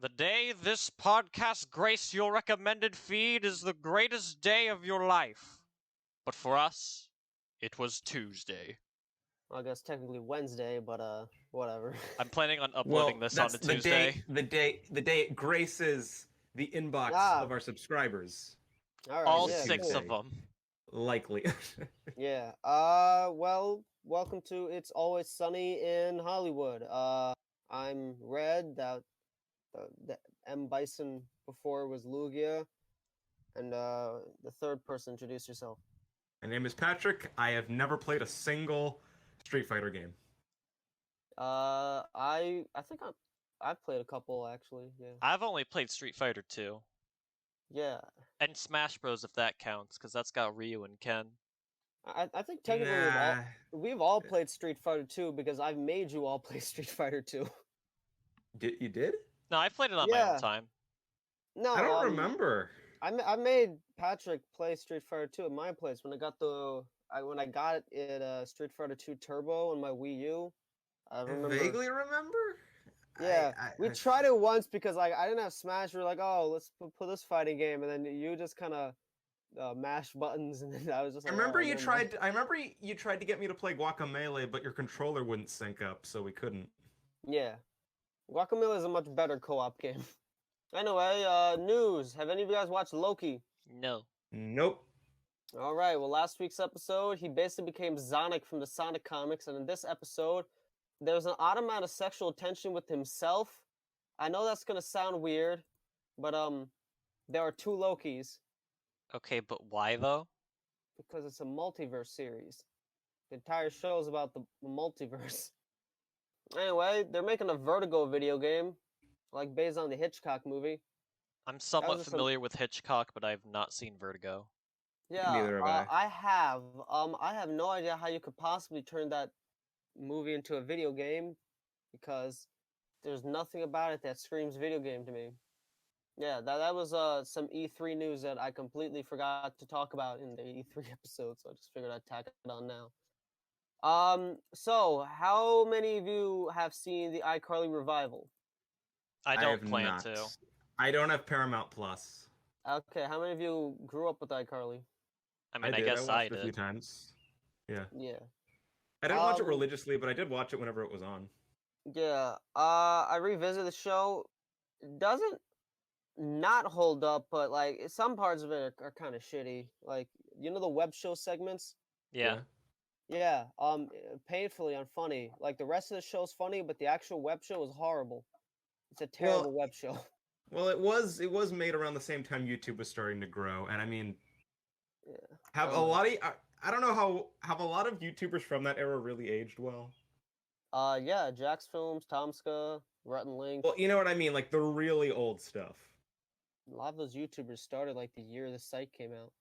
The day this podcast graced your recommended feed is the greatest day of your life. But for us, it was Tuesday. Well, I guess technically Wednesday, but whatever. I'm planning on uploading this on that's a Tuesday. the day it graces the inbox of our subscribers. All right, All yeah, six cool. of them. Likely. Yeah. Well, welcome to It's Always Sunny in Hollywood. I'm Red. The M Bison before was Lugia, and the third person, introduce yourself. My name is Patrick. I have never played a single Street Fighter game. I think I've played a couple actually. Yeah. I've only played Street Fighter 2. Yeah. And Smash Bros. If that counts, because that's got Ryu and Ken. I think technically we've all played Street Fighter 2 because I've made you all play Street Fighter 2. You did? No, I played it on my own time. No, I don't remember. I made Patrick play Street Fighter 2 at my place when I got it Street Fighter 2 Turbo on my Wii U. I remember. Vaguely remember. Yeah, we tried it once because like I didn't have Smash. We were like, oh, let's put this fighting game, and then you just kind of mash buttons, and then I was just. Like, I remember you tried. I remember you tried to get me to play Guacamelee, but your controller wouldn't sync up, so we couldn't. Yeah, Guacamelee is a much better co-op game. Anyway, news. Have any of you guys watched Loki? No. Nope. All right. Well, last week's episode, he basically became Sonic from the Sonic comics, and in this episode, there's an odd amount of sexual tension with himself. I know that's gonna sound weird, but there are two Lokis. Okay, but why though? Because it's a multiverse series. The entire show is about the multiverse. Anyway, they're making a Vertigo video game, like based on the Hitchcock movie. I'm somewhat familiar with Hitchcock, but I've not seen Vertigo. Yeah, neither have I. I have. I have no idea how you could possibly turn that movie into a video game, because there's nothing about it that screams video game to me. Yeah, that was some E3 news that I completely forgot to talk about in the E3 episode, so I just figured I'd tack it on now. So how many of you have seen the iCarly revival? I don't plan to. I don't have Paramount Plus. Okay, how many of you grew up with iCarly? I mean, I guess I watched it a few times. Yeah. Yeah. I didn't watch it religiously, but I did watch it whenever it was on. Yeah. I revisited the show. It doesn't not hold up, but like some parts of it are kind of shitty. Like, you know the web show segments? Yeah. Yeah. Painfully unfunny. Like the rest of the show's funny, but the actual web show is horrible. It's a terrible web show. Well, it was made around the same time YouTube was starting to grow, and I mean, have a lot of I don't know how have a lot of YouTubers from that era really aged well. Yeah, Jax Films, Tomska, Rhett and Link. Well, you know what I mean, like the really old stuff. A lot of those YouTubers started like the year the site came out.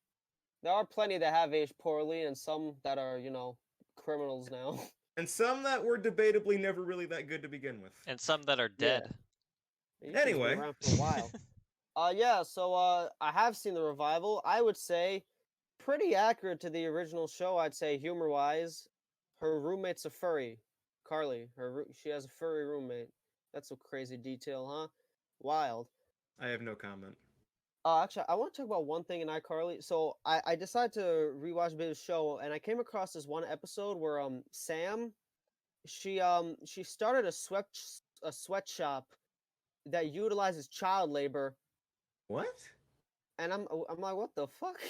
There are plenty that have aged poorly, and some that are, criminals now. And some that were debatably never really that good to begin with. And some that are dead. Yeah. Anyway. Been around for a while. Yeah, so I have seen the revival. I would say pretty accurate to the original show, I'd say, humor-wise. Her roommate's a furry. Carly. She has a furry roommate. That's a crazy detail, huh? Wild. I have no comment. Actually, I want to talk about one thing in iCarly. So I decided to rewatch a bit of the show, and I came across this one episode where Sam, she started a sweatshop that utilizes child labor. What? And I'm like, what the fuck?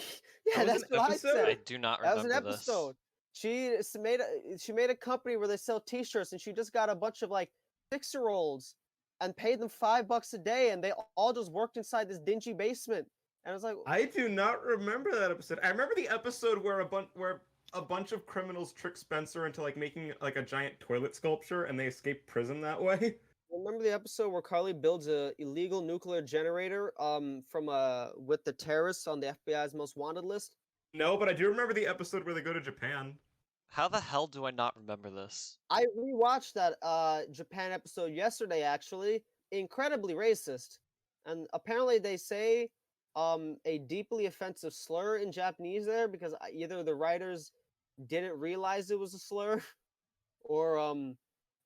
Yeah, that that's what I said. I do not remember this. That was an episode. She made a company where they sell T-shirts, and she just got a bunch of like 6-year-olds and paid them $5 a day, and they all just worked inside this dingy basement. And I was like, I do not remember that episode. I remember the episode where a bunch of criminals trick Spencer into like making like a giant toilet sculpture, and they escape prison that way. Remember the episode where Carly builds a illegal nuclear generator with the terrorists on the FBI's most wanted list? No, but I do remember the episode where they go to Japan. How the hell do I not remember this? I rewatched that Japan episode yesterday, actually. Incredibly racist. And apparently they say a deeply offensive slur in Japanese there, because either the writers didn't realize it was a slur, or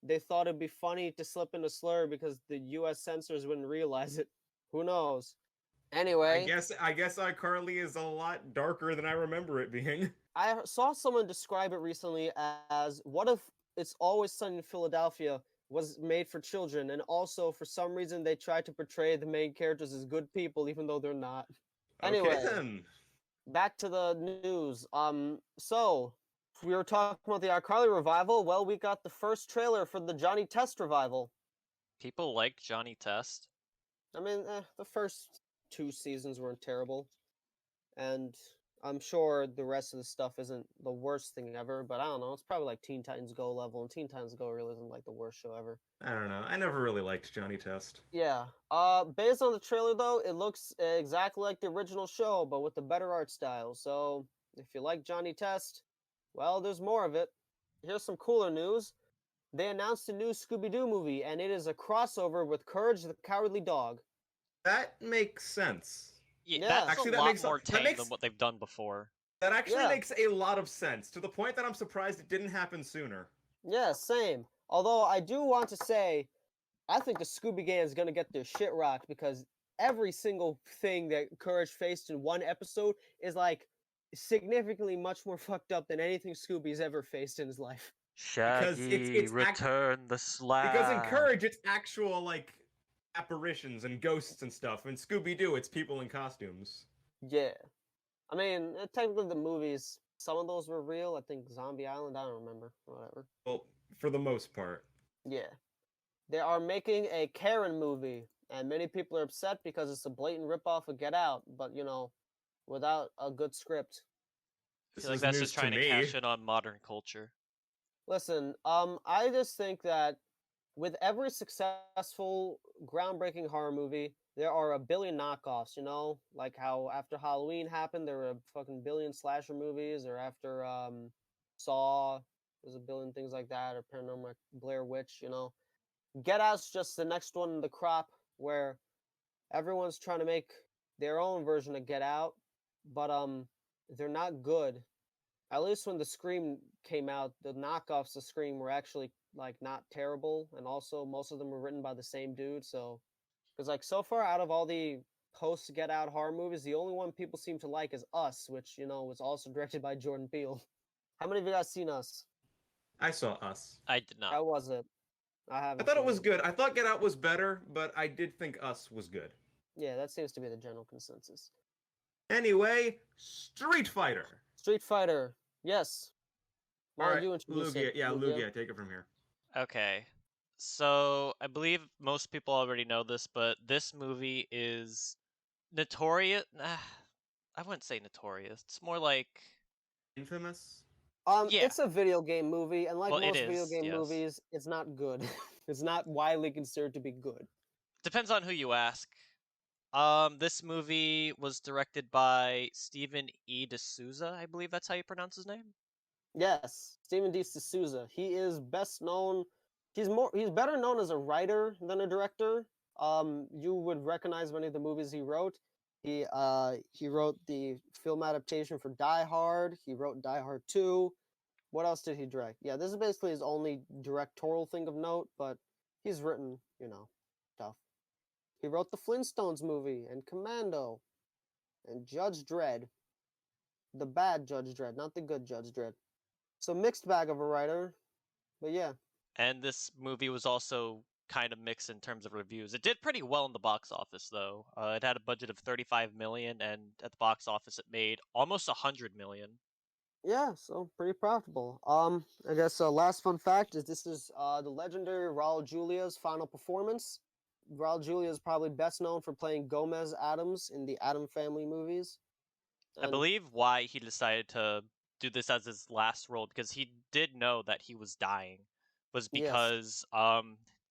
they thought it'd be funny to slip in a slur because the U.S. censors wouldn't realize it. Who knows? Anyway, I guess iCarly is a lot darker than I remember it being. I saw someone describe it recently as what if It's Always Sunny in Philadelphia was made for children, and also for some reason they tried to portray the main characters as good people even though they're not. Okay Anyway, then. back to the news. So we were talking about the iCarly revival. Well, we got the first trailer for the Johnny Test revival. People like Johnny Test. I mean, the first 2 seasons weren't terrible, and I'm sure the rest of the stuff isn't the worst thing ever. But I don't know. It's probably like Teen Titans Go level, and Teen Titans Go really isn't like the worst show ever. I don't know. I never really liked Johnny Test. Yeah. Based on the trailer though, it looks exactly like the original show, but with the better art style. So if you like Johnny Test, well, there's more of it. Here's some cooler news. They announced a new Scooby-Doo movie, and it is a crossover with Courage the Cowardly Dog. That makes sense. Yeah, Yeah. that's Actually, a that lot makes- more that tame makes- than what they've done before. That actually Yeah. makes a lot of sense, to the point that I'm surprised it didn't happen sooner. Yeah, same. Although I do want to say, I think the Scooby Gang is gonna get their shit rocked because every single thing that Courage faced in one episode is like significantly much more fucked up than anything Scooby's ever faced in his life. Shaggy, it's return the slab. Because in Courage, it's actual, like, apparitions and ghosts and stuff. In Scooby-Doo, it's people in costumes. Yeah. I mean, technically the movies, some of those were real. I think Zombie Island, I don't remember. Whatever. Well, for the most part. Yeah. They are making a Karen movie, and many people are upset because it's a blatant ripoff of Get Out, but you know, without a good script. I This feel like is that's news just trying to me. cash in on modern culture. Listen, I just think that with every successful, groundbreaking horror movie, there are a billion knockoffs, you know? Like how after Halloween happened, there were a fucking billion slasher movies, or after Saw, there's a billion things like that, or Paranormal Blair Witch, you know? Get Out's just the next one in the crop where everyone's trying to make their own version of Get Out, but they're not good. At least when the Scream came out, the knockoffs of Scream were actually like not terrible, and also most of them were written by the same dude. So, because like so far out of all the post Get Out horror movies, the only one people seem to like is Us, which you know was also directed by Jordan Peele. How many of you guys seen Us? I saw Us. I did not. How was it? I I haven't. thought it seen was good. I thought Get Out was better, but I did think Us was good. Yeah, that seems to be the general consensus. Anyway, Street Fighter. Street Fighter, yes. Why All don't right, you introduce Lugia. it? Yeah, Lugia, take it from here. Okay. So, I believe most people already know this, but this movie is notorious. I wouldn't say notorious. It's more like. Infamous. Yeah. It's a video game movie, and like Well, it most video is, game yes. movies, it's not good. It's not widely considered to be good. Depends on who you ask. This movie was directed by Stephen E. D'Souza, I believe that's how you pronounce his name. Yes, Stephen D. D'Souza. He is best known. He's better known as a writer than a director. You would recognize many of the movies he wrote. He wrote the film adaptation for Die Hard. He wrote Die Hard 2. What else did he direct? Yeah, this is basically his only directorial thing of note, but he's written, you know, stuff. He wrote the Flintstones movie and Commando and Judge Dredd. The bad Judge Dredd, not the good Judge Dredd. So mixed bag of a writer, but yeah. And this movie was also kind of mixed in terms of reviews. It did pretty well in the box office, though. It had a budget of 35 million, and at the box office, it made almost 100 million. Yeah, so pretty profitable. I guess last fun fact is this is the legendary Raul Julia's final performance. Raul Julia is probably best known for playing Gomez Adams in the Adam Family movies. I believe why he decided to do this as his last role, because he did know that he was dying, was because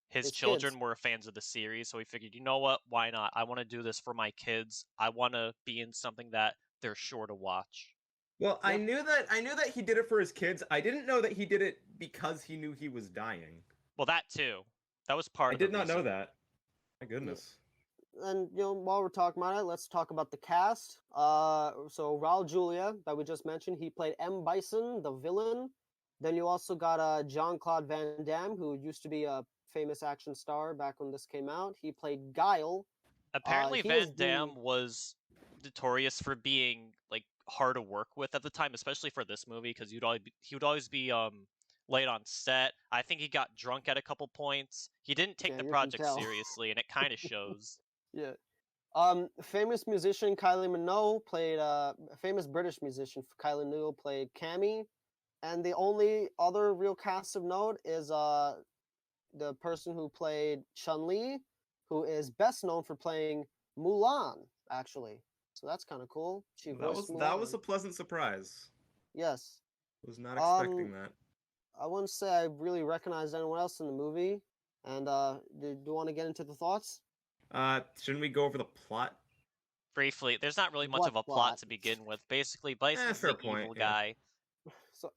his children kids. were fans of the series, so he figured, you know what, why not? I want to do this for my kids. I want to be in something that they're sure to watch. Well, Yeah. I knew that he did it for his kids. I didn't know that he did it because he knew he was dying. Well, that too. That was part I of the did not know reason. that. My goodness. And you know, while we're talking about it, let's talk about the cast. So Raul Julia, that we just mentioned, he played M. Bison, the villain. Then you also got Jean-Claude Van Damme, who used to be a famous action star back when this came out. He played Guile. Apparently, He is Van the Damme was notorious for being like hard to work with at the time, especially for this movie, because he would always be late on set. I think he got drunk at a couple points. He didn't take yeah, the you can project tell. seriously, and it kind of shows. Yeah. Famous musician Kylie Minogue played famous British musician Kylie Minogue played Cammy, and the only other real cast of note is the person who played Chun-Li, who is best known for playing Mulan, actually. So that's kind of cool. She voiced That was Mulan. a pleasant surprise. Yes. Was not Um, expecting that. I wouldn't say I really recognized anyone else in the movie. And do you want to get into the thoughts? Shouldn't we go over the plot? Briefly, there's not really much What of a plot plot? to begin with. Basically, Bison's Fair the point. evil Yeah. guy. So,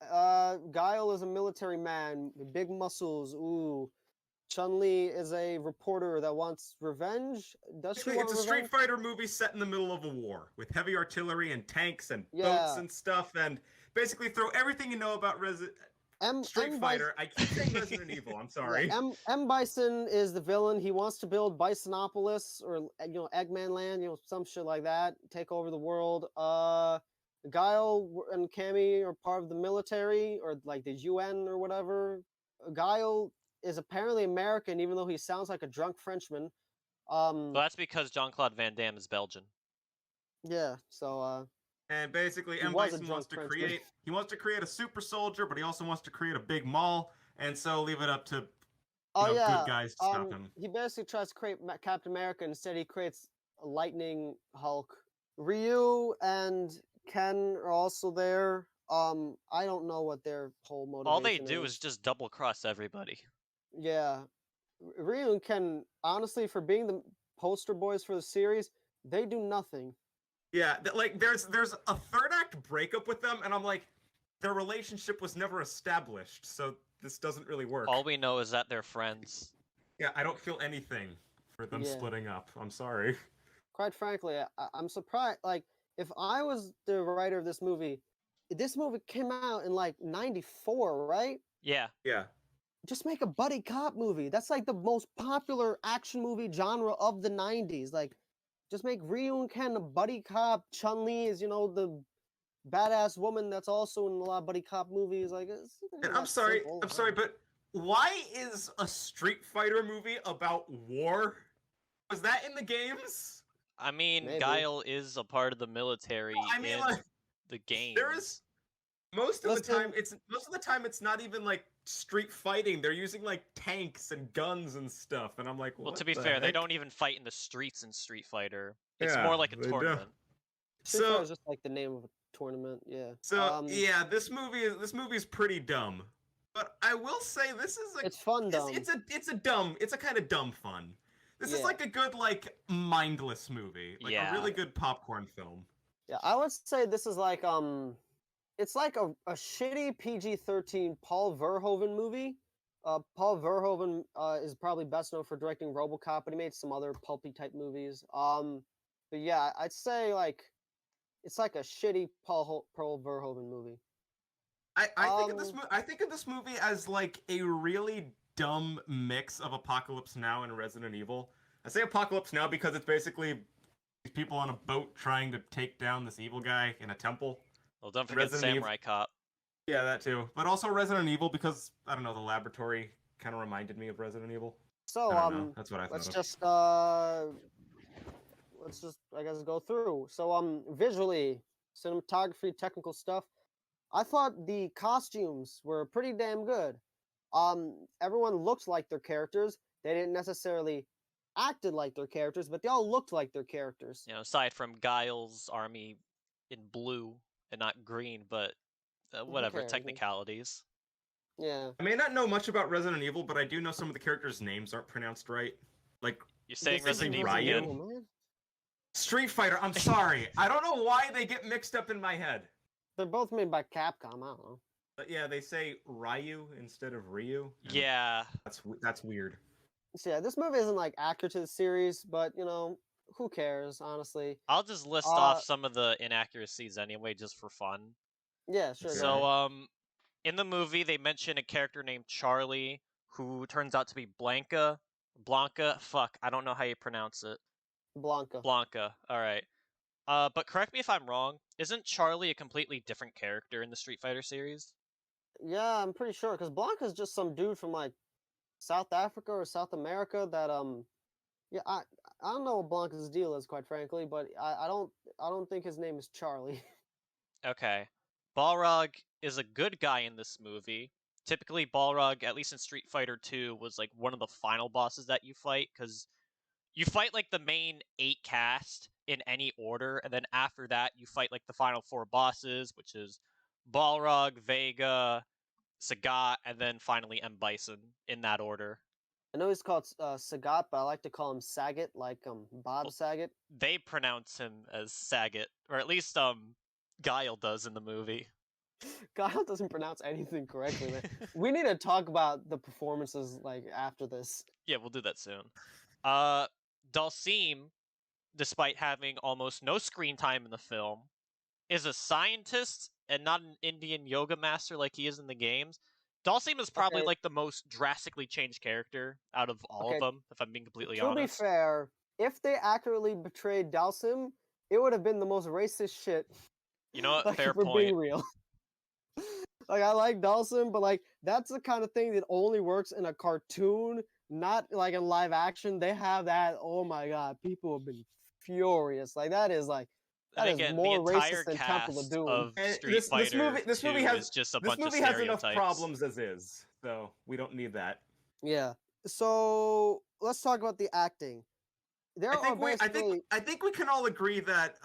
Guile is a military man with big muscles. Ooh. Chun-Li is a reporter that wants revenge. Does she Basically, want it's a Street revenge? Fighter movie set in the middle of a war with heavy artillery and tanks and boats Yeah. and stuff, and basically throw everything you know about Street M. Fighter. I keep saying Resident Evil. I'm sorry. Yeah, M. Bison is the villain. He wants to build Bisonopolis or Eggman Land, some shit like that. Take over the world. Guile and Cammy are part of the military or like the UN or whatever. Guile is apparently American, even though he sounds like a drunk Frenchman. Well, that's because Jean-Claude Van Damme is Belgian. Yeah. So And basically, he M. was a Bison drunk Frenchman. he wants to create a super soldier, but he also wants to create a big mall, and so leave it up to good guys to stop him. He basically tries to create Captain America. Instead, he creates a Lightning Hulk. Ryu and Ken are also there. I don't know what their whole motivation All they do is just double cross everybody. Yeah. Ryu and Ken, honestly, for being the poster boys for the series, they do nothing. Yeah, like there's a third act breakup with them, and I'm like, their relationship was never established, so this doesn't really work. All we know is that they're friends. Yeah, I don't feel anything for them splitting up. I'm sorry. Quite frankly, I'm surprised. Like, if I was the writer of this movie came out in like '94, right? Yeah. Yeah. Just make a buddy cop movie. That's like the most popular action movie genre of the '90s. Like, just make Ryu and Ken a buddy cop. Chun-Li is, the badass woman that's also in a lot of buddy cop movies. Like, And I'm sorry, but why is a Street Fighter movie about war? Was that in the games? I mean, Maybe. Guile is a part of the military in the games. There is most of the time it's not even like street fighting. They're using like tanks and guns and stuff, and I'm like, well, to be fair, they don't even fight in the streets in Street Fighter. It's Yeah, more like a they tournament. Street Fighter is just like the name of a tournament. Yeah. So yeah, this movie is pretty dumb. But I will say this is it's fun dumb. It's a kind of dumb fun. This is like a good mindless movie, like a really good popcorn film. Yeah, I would say this is like it's like a shitty PG-13 Paul Verhoeven movie. Paul Verhoeven is probably best known for directing RoboCop, but he made some other pulpy type movies. But yeah, I'd say it's like a shitty Paul Verhoeven movie. I think of this movie as like a really dumb mix of Apocalypse Now and Resident Evil. I say Apocalypse Now because it's basically people on a boat trying to take down this evil guy in a temple. Well, don't forget Samurai Cop. Yeah, that too. But also Resident Evil because, I don't know, the laboratory kind of reminded me of Resident Evil. So, that's what I thought let's of. just I guess go through. So, visually, cinematography, technical stuff. I thought the costumes were pretty damn good. Everyone looked like their characters. They didn't necessarily acted like their characters, but they all looked like their characters. Aside from Guile's army in blue and not green, but whatever, technicalities. Yeah. I may not know much about Resident Evil, but I do know some of the characters' names aren't pronounced right. Like, you're saying Resident Evil again? Street Fighter, I'm sorry. I don't know why they get mixed up in my head. They're both made by Capcom, I don't know. But yeah, they say Ryu instead of Ryu. Yeah. That's weird. So yeah, this movie isn't like accurate to the series, but who cares, honestly? I'll just list off some of the inaccuracies anyway, just for fun. Yeah, sure. So, in the movie, they mention a character named Charlie, who turns out to be Blanca. Fuck, I don't know how you pronounce it. Blanca. Blanca. All right. But correct me if I'm wrong. Isn't Charlie a completely different character in the Street Fighter series? Yeah, I'm pretty sure because Blanca's just some dude from like South Africa or South America that yeah, I don't know what Blanca's deal is, quite frankly, but I don't think his name is Charlie. Okay. Balrog is a good guy in this movie. Typically, Balrog, at least in Street Fighter 2, was like one of the final bosses that you fight, because you fight like the main 8 cast in any order, and then after that, you fight like the final 4 bosses, which is Balrog, Vega, Sagat, and then finally M. Bison in that order. I know he's called Sagat, but I like to call him Saget, like Bob Well, Saget. They pronounce him as Sagat, or at least Guile does in the movie. Kyle doesn't pronounce anything correctly, man. We need to talk about the performances like after this. Yeah, we'll do that soon. Dalsim, despite having almost no screen time in the film, is a scientist and not an Indian yoga master like he is in the games. Dalsim is probably Okay. like the most drastically changed character out of all of Okay, them, if I'm being completely To be honest. fair, if they accurately betrayed Dalsim, it would have been the most racist shit. You know what? Like, Fair if we're being point. real. Like, I like Dalsim, but like that's the kind of thing that only works in a cartoon, not like in live action. They have that. Oh my god, people have been furious. Like that is And that is again, the more entire racist than Temple of cast Doom. of And Street Fighter this 2 movie has is just a this bunch of movie has enough stereotypes. problems as is, so we don't need that. Yeah. So let's talk about the acting. There are basically I think we can all agree that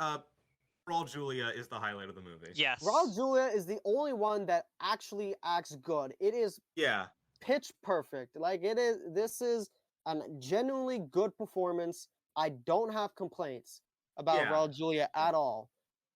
Raul Julia is the highlight of the movie. Yes. Raul Julia is the only one that actually acts good. It is Yeah. pitch perfect. Like it is. This is a genuinely good performance. I don't have complaints about Yeah. Raul Julia at all.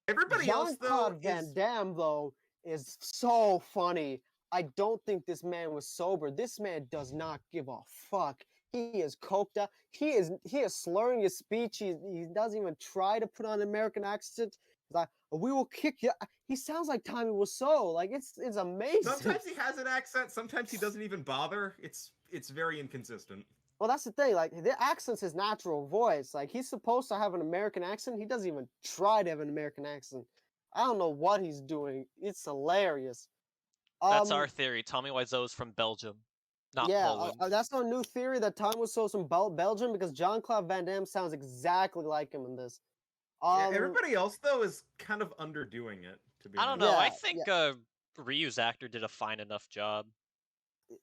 Everybody else though Jean-Claude Van Damme though is so funny. I don't think this man was sober. This man does not give a fuck. He is coked up. He is slurring his speech. He doesn't even try to put on an American accent. He's like, "We will kick you." He sounds like Tommy Wiseau. Like it's amazing. Sometimes he has an accent. Sometimes he doesn't even bother. It's very inconsistent. Well, that's the thing. Like the accent's his natural voice. Like he's supposed to have an American accent. He doesn't even try to have an American accent. I don't know what he's doing. It's hilarious. That's our theory. Tommy Wiseau is from Belgium, not Poland. That's our new theory that Tom was so from Belgium because Jean-Claude Van Damme sounds exactly like him in this. Yeah, everybody else though is kind of underdoing it. To be I don't honest. know. I think Ryu's actor did a fine enough job.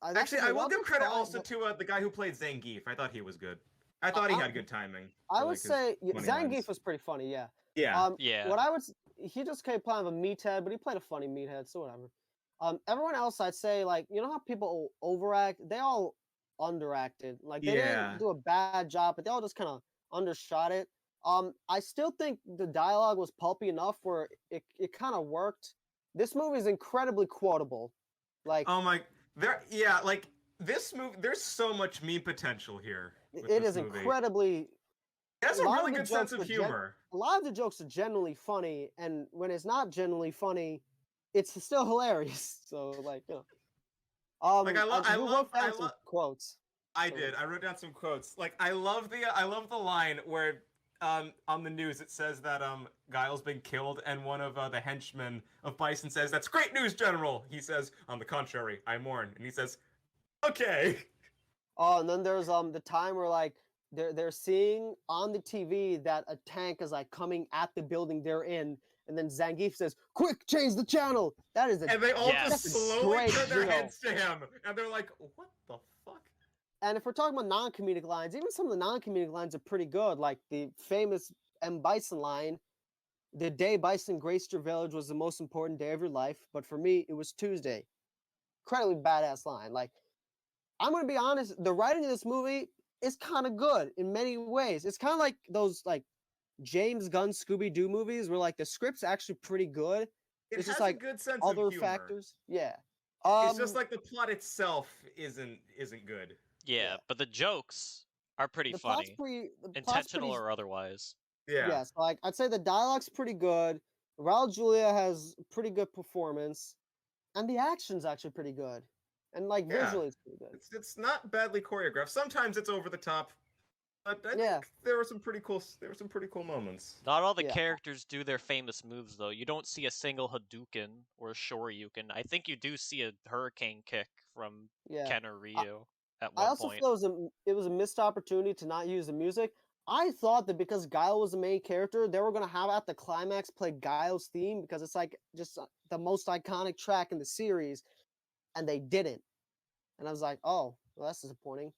Actually, I will give credit also to the guy who played Zangief. I thought he was good. I thought he had good timing. I would say Zangief was pretty funny. Yeah. Yeah. Yeah. What I would he just came playing a meathead, but he played a funny meathead, so whatever. Everyone else, I'd say, like, you know how people overact? They all underacted. Like, they didn't do a bad job, but they all just kind of undershot it. I still think the dialogue was pulpy enough where it kind of worked. This movie is incredibly quotable. Like, oh my, like this movie. There's so much meme potential here. It is incredibly. It has a really good sense of humor. A lot of the jokes are genuinely funny, and when it's not genuinely funny, it's still hilarious. So, like, you know, like I love some quotes. I did. I wrote down some quotes. Like I love the line where on the news it says that Guile's been killed, and one of the henchmen of Bison says, "That's great news, General." He says, "On the contrary, I mourn." And he says, "Okay." Oh, and then there's the time where like they're seeing on the TV that a tank is like coming at the building they're in, and then Zangief says, "Quick, change the channel." That is and they all just slowly turn their heads to him, and they're like, "What the fuck?" And if we're talking about non-comedic lines, even some of the non-comedic lines are pretty good. Like the famous M. Bison line, "The day Bison graced your village was the most important day of your life, but for me, it was Tuesday." Incredibly badass line. Like, I'm going to be honest, the writing of this movie is kind of good in many ways. It's kind of like those like James Gunn Scooby-Doo movies where like the script's actually pretty good. It's just has like a good sense other of humor. factors. Yeah. It's just like the plot itself isn't good. Yeah, but the jokes are pretty funny, intentional or otherwise. Yeah. Yes, like I'd say the dialogue's pretty good. Raul Julia has pretty good performance. And the action's actually pretty good, and like Yeah, visually, it's pretty good. it's not badly choreographed. Sometimes it's over the top, but I Yeah, think there were some pretty cool moments. Not all the yeah, characters do their famous moves though. You don't see a single Hadouken or a Shoryuken. I think you do see a Hurricane Kick from yeah. Ken or Ryu at I one also point. feel it was a missed opportunity to not use the music. I thought that because Guile was the main character, they were gonna have at the climax play Guile's theme because it's like just the most iconic track in the series, and they didn't. And I was like, oh, well, that's disappointing.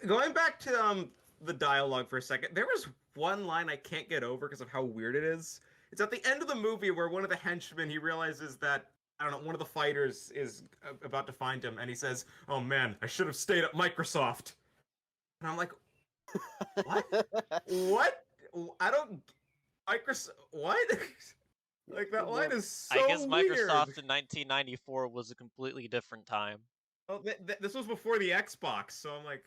Going back to the dialogue for a second, there was one line I can't get over because of how weird it is. It's at the end of the movie where one of the henchmen he realizes that I don't know one of the fighters is about to find him, and he says, "Oh man, I should have stayed at Microsoft." And I'm like, "What? What? I don't Microsoft. What?" Like that line is I so guess weird. Microsoft in 1994 was a completely different time. Well, this was before the Xbox, so I'm like,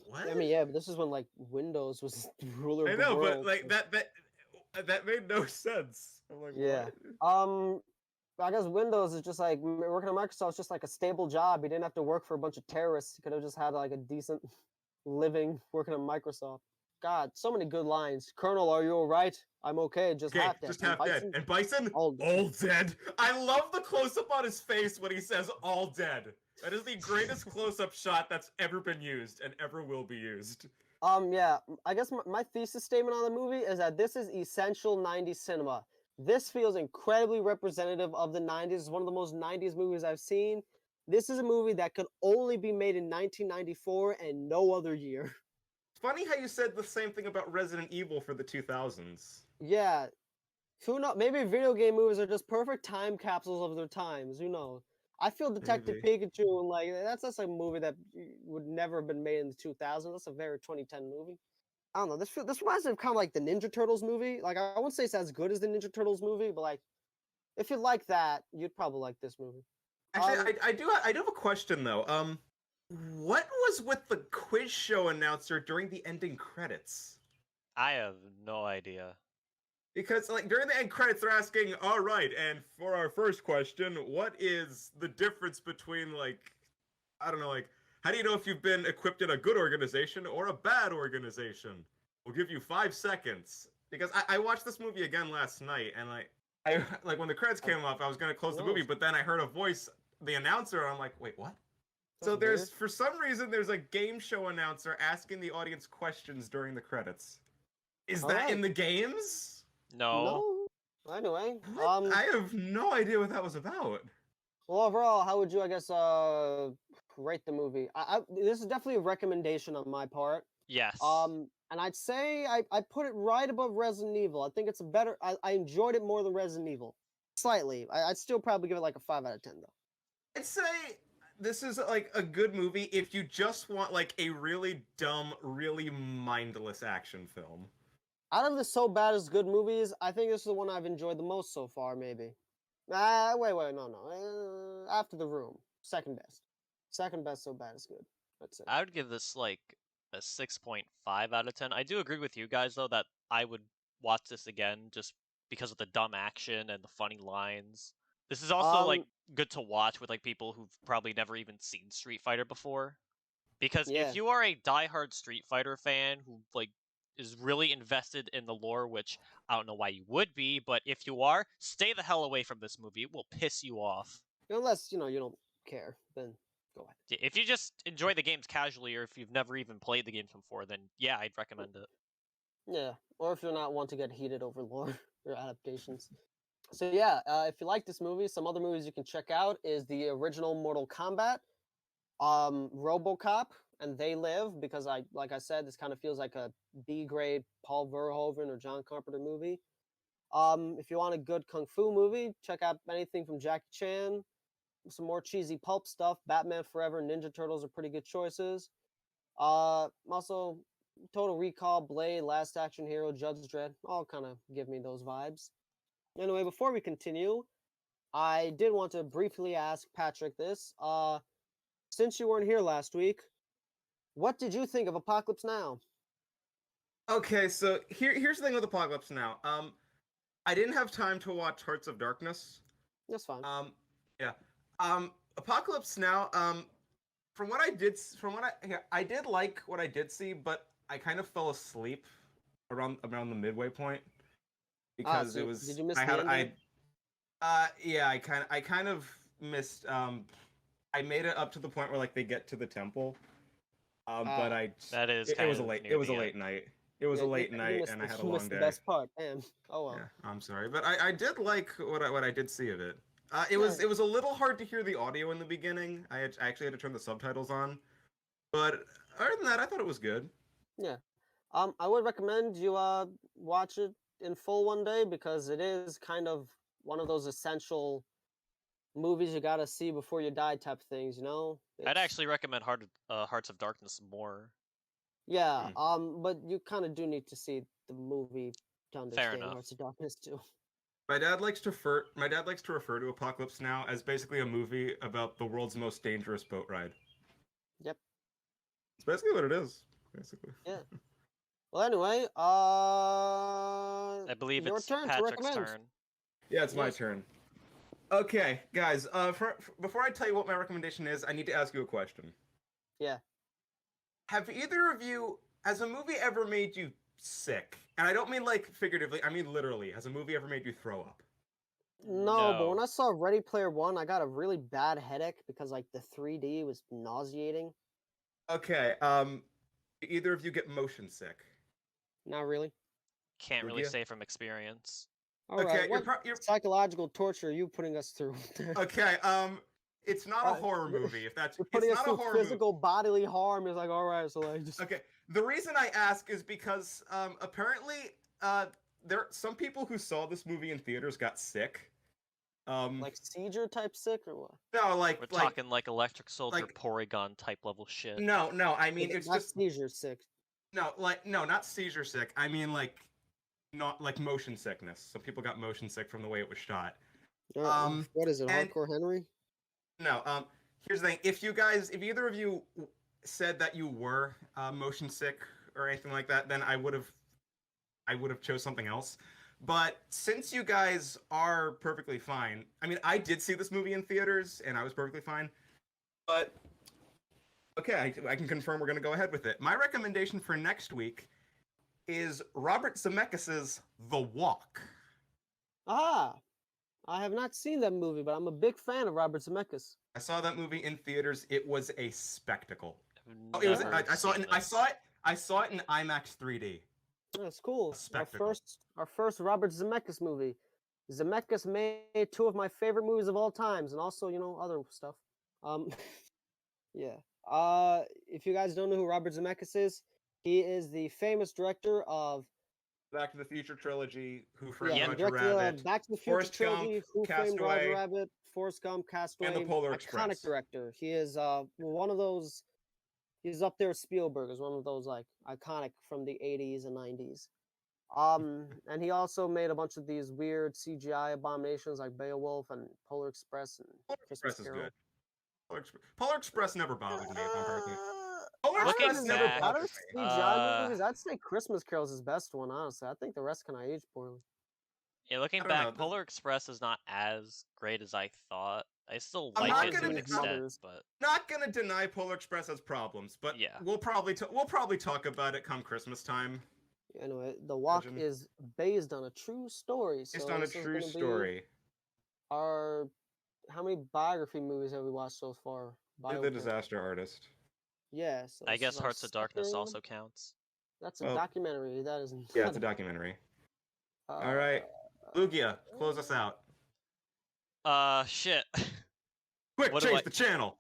what? I mean, yeah, but this is when like Windows was the ruler I of the know, but world. like that made no sense. I'm like, Yeah. what? I guess Windows is just like working at Microsoft is just like a stable job. He didn't have to work for a bunch of terrorists. He could have just had like a decent living working at Microsoft. God, so many good lines. Colonel, are you all right? I'm okay, just Okay, half dead. just And half dead. Bison, And Bison, all dead. all dead. I love the close up on his face when he says all dead. That is the greatest close up shot that's ever been used and ever will be used. Yeah, I guess my thesis statement on the movie is that this is essential 90s cinema. This feels incredibly representative of the 90s. It's one of the most 90s movies I've seen. This is a movie that could only be made in 1994 and no other year. It's funny how you said the same thing about Resident Evil for the 2000s. Yeah, who knows? Maybe video game movies are just perfect time capsules of their times. Who knows? I feel Detective Maybe. Pikachu and like that's a movie that would never have been made in the 2000s. That's a very 2010 movie. I don't know. This reminds me of kind of like the Ninja Turtles movie. Like I wouldn't say it's as good as the Ninja Turtles movie, but like if you like that, you'd probably like this movie. Actually, I do have a question though. What was with the quiz show announcer during the ending credits? I have no idea. Because like during the end credits, they're asking, "All right, and for our first question, what is the difference between like, I don't know, like, how do you know if you've been equipped in a good organization or a bad organization? We'll give you 5 seconds." Because I watched this movie again last night, and I like when the credits Like, came off, I was gonna close the whoa, movie, but then I heard a voice, the announcer, and I'm like, "Wait, what?" that's So weird. there's for some reason there's a game show announcer asking the audience questions during the credits. Is All that right. in the games? No. No. Anyway, What? I have no idea what that was about. well, overall, how would you, I guess, rate the movie? This is definitely a recommendation on my part. Yes. And I'd say I put it right above Resident Evil. I think it's a better. I enjoyed it more than Resident Evil, slightly. I'd still probably give it like a 5 out of 10 though. I'd say this is like a good movie if you just want like a really dumb, really mindless action film. Out of the so bad as good movies, I think this is the one I've enjoyed the most so far. Maybe. Wait, no. After the Room, second best. Second best, so bad is good. Let's say. I would give this like a 6.5 out of 10. I do agree with you guys though that I would watch this again just because of the dumb action and the funny lines. This is also like Um, good to watch with like people who've probably never even seen Street Fighter before. Because yeah. if you are a diehard Street Fighter fan who like is really invested in the lore, which I don't know why you would be, but if you are, stay the hell away from this movie. It will piss you off. Unless you don't care, then go ahead. If you just enjoy the games casually, or if you've never even played the games before, then yeah, I'd recommend it. Yeah, or if you're not one to get heated over lore or adaptations. So yeah, if you like this movie, some other movies you can check out is the original Mortal Kombat, RoboCop, and They Live, because like I said, this kind of feels like a B grade Paul Verhoeven or John Carpenter movie. If you want a good kung fu movie, check out anything from Jackie Chan. Some more cheesy pulp stuff. Batman Forever, Ninja Turtles are pretty good choices. Also, Total Recall, Blade, Last Action Hero, Judge Dredd, all kind of give me those vibes. Anyway, before we continue, I did want to briefly ask Patrick this. Since you weren't here last week, what did you think of Apocalypse Now? Okay, so here's the thing with Apocalypse Now. I didn't have time to watch Hearts of Darkness. That's fine. Um, Yeah. Apocalypse Now. From what I did, I did like what I did see, but I kind of fell asleep around the midway point Ah, because it so did was you miss I the had ending? yeah, I kind of missed. I made it up to the point where like they get to the temple. But Ah, That is it kind was a of late it near was a the late end. night. It was yeah, a late night, and I had a you long missed the day. best part. Damn. Oh Yeah, well. I'm sorry, but I did like what I did see of it. It Yeah, was a little hard to hear the audio in the beginning. I actually had to turn the subtitles on, but other than that, I thought it was good. yeah. I would recommend you watch it in full one day because it is kind of one of those essential movies you gotta see before you die type things. You know, I'd it's actually recommend Hearts of Darkness more. yeah. Hmm. But you kind of do need to see the movie to Fair understand enough. Hearts of Darkness too. My dad likes to refer to Apocalypse Now as basically a movie about the world's most dangerous boat ride. Yep. It's basically what it is. Basically. Yeah. Well, anyway, I believe your it's turn to Patrick's recommend. turn. Yeah, it's my Yes. turn. Okay, guys. Before I tell you what my recommendation is, I need to ask you a question. Yeah. Have either of you, has a movie ever made you sick? And I don't mean like figuratively, I mean literally. Has a movie ever made you throw up? No, but when No. I saw Ready Player One, I got a really bad headache because like the 3D was nauseating. Okay, do either of you get motion sick? Not really. Can't really Rugia? say from experience. All right, Okay, what you're psychological torture are you putting us through? okay. It's not a Uh, horror you're movie. If that's you're it's putting us not a through horror movie. physical bodily harm. It's like, all right, so like just Okay, the reason I ask is because apparently there some people who saw this movie in theaters got sick. Um, like seizure type sick or what? no, We're talking like Electric Soldier like Porygon type level shit. no. I Yeah, mean, it's that's just seizure sick. no, not seizure sick. I mean like not like motion sickness. Some people got motion sick from the way it was shot. What is it? And Hardcore Henry? no, here's the thing. If either of you said that you were motion sick or anything like that, then I would have chose something else. But since you guys are perfectly fine, I mean, I did see this movie in theaters and I was perfectly fine. But okay, I can confirm we're going to go ahead with it. My recommendation for next week is Robert Zemeckis' The Walk. Ah, I have not seen that movie, but I'm a big fan of Robert Zemeckis. I saw that movie in theaters. It was a spectacle. Oh, I've it was. never I saw it. seen I this. saw it. I saw it in IMAX 3D. That's A cool. spectacle. Our first Robert Zemeckis movie. Zemeckis made two of my favorite movies of all times, and also other stuff. Um, yeah. If you guys don't know who Robert Zemeckis is, he is the famous director of Back to the Future trilogy, Who Framed yeah, he Roger directed Rabbit, Back to the Future Forrest Gump, trilogy, Who Framed Roger Castaway, Rabbit, Forrest Gump, and The Castaway. Polar Iconic Express. director. He is one of those. He's up there with Spielberg as one of those like iconic from the 80s and 90s. And he also made a bunch of these weird CGI abominations like Beowulf and Polar Express and Polar Christmas Express is Carol. good. Polar Express never bothered me, if I'm perfectly. Polar Out of Express Looking his never back, out of bothered his me. CGI movies, I'd say Christmas Carol's his best one. Honestly, I think the rest kind of aged poorly. yeah, looking I don't know. back, Polar Express is not as great as I thought. I still I'm like not it to gonna. an Honestly, his I'm extent, mothers. but not gonna deny Polar Express has problems, but yeah. we'll probably talk about it come Christmas time. Anyway, The Walk Imagine. is based on a true story, Based so on a this is true gonna be story. our. How many biography movies have we watched so far? The Biopic. Disaster Artist. Yeah, so I this is guess our Hearts of Darkness second. also counts. That's a Well, documentary. That is yeah, not it's a documentary. All uh, right, Lugia, close us out. Shit. Quick, What do change I? the channel.